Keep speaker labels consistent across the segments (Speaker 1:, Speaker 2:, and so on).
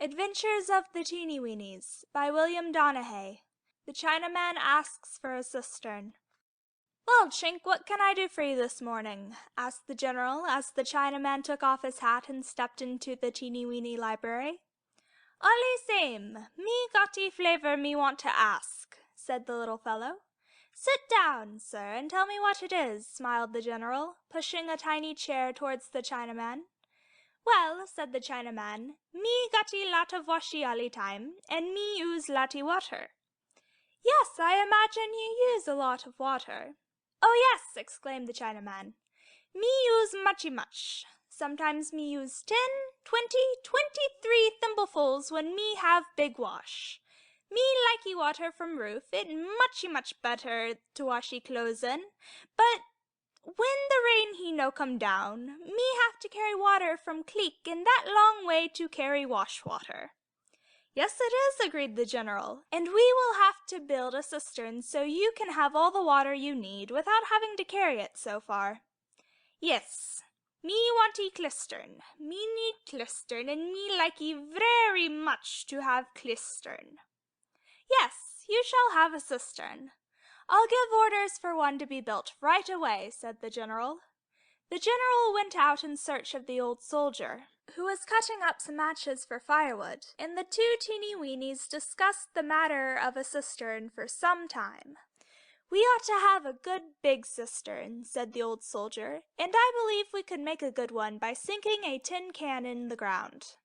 Speaker 1: Adventures of the Teenie Weenies by William Donahue. The Chinaman asks for a cistern. "Well, Chink, what can I do for you this morning?" asked the General as the Chinaman took off his hat and stepped into the Teenie Weenie library. "Allee same, me gotty flavor me want to ask," said the little fellow. "Sit down, sir, and tell me what it is," smiled the General, pushing a tiny chair towards the Chinaman. "Well," said the Chinaman, "me gotty lot of washy allee time, and me use lotty water." "Yes, I imagine you use a lot of water." "Oh yes," exclaimed the Chinaman. "Me use much. Sometimes me use 10, 20, 23 thimblefuls when me have big wash. Me likey water from roof, it much better to washy clothes in, but when the rain he no come down, me have to carry water from creek and that long way to carry wash water." "Yes, it is," agreed the General, "and we will have to build a cistern so you can have all the water you need without having to carry it so far." "Yes, me wanty cistern. Me need cistern, and me likey very much to have cistern." "Yes, you shall have a cistern. I'll give orders for one to be built right away," said the General. The General went out in search of the old soldier, who was cutting up some matches for firewood, and the two Teenie Weenies discussed the matter of a cistern for some time. "We ought to have a good big cistern," said the old soldier, "and I believe we could make a good one by sinking a tin can in the ground."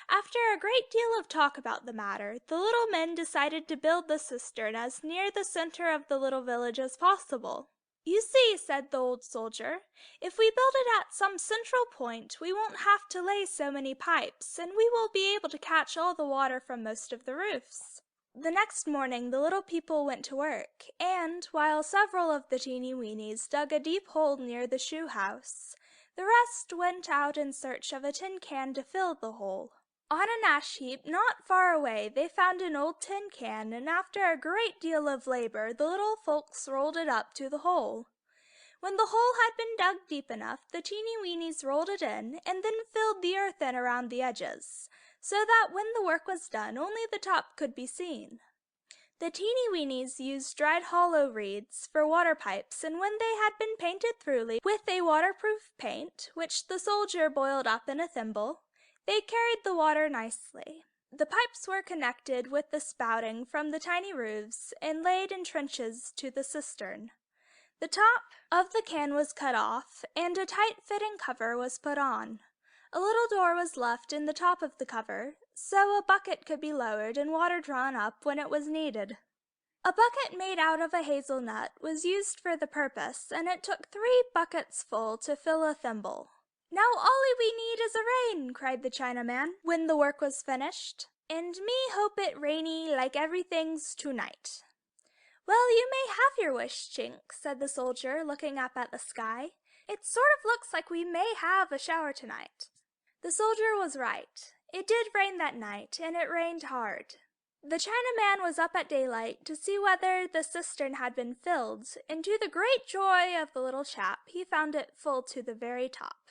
Speaker 1: After a great deal of talk about the matter, the little men decided to build the cistern as near the center of the little village as possible. "You see," said the old soldier, "if we build it at some central point, we won't have to lay so many pipes, and we will be able to catch all the water from most of the roofs." The next morning the little people went to work, and, while several of the Teenie Weenies dug a deep hole near the shoe house, the rest went out in search of a tin can to fill the hole. On an ash heap not far away they found an old tin can, and after a great deal of labor the little folks rolled it up to the hole. When the hole had been dug deep enough, the Teenie Weenies rolled it in, and then filled the earth in around the edges, so that when the work was done only the top could be seen. The Teenie Weenies used dried hollow reeds for water pipes, and when they had been painted thoroughly with a waterproof paint, which the soldier boiled up in a thimble, they carried the water nicely. The pipes were connected with the spouting from the tiny roofs and laid in trenches to the cistern. The top of the can was cut off, and a tight-fitting cover was put on. A little door was left in the top of the cover, so a bucket could be lowered and water drawn up when it was needed. A bucket made out of a hazelnut was used for the purpose, and it took 3 buckets full to fill a thimble. "Now all we need is a rain," cried the Chinaman, when the work was finished, "and me hope it rainy like everything's to-night." "Well, you may have your wish, Chink," said the soldier, looking up at the sky. "It sort of looks like we may have a shower tonight." The soldier was right. It did rain that night, and it rained hard. The Chinaman was up at daylight to see whether the cistern had been filled, and to the great joy of the little chap he found it full to the very top.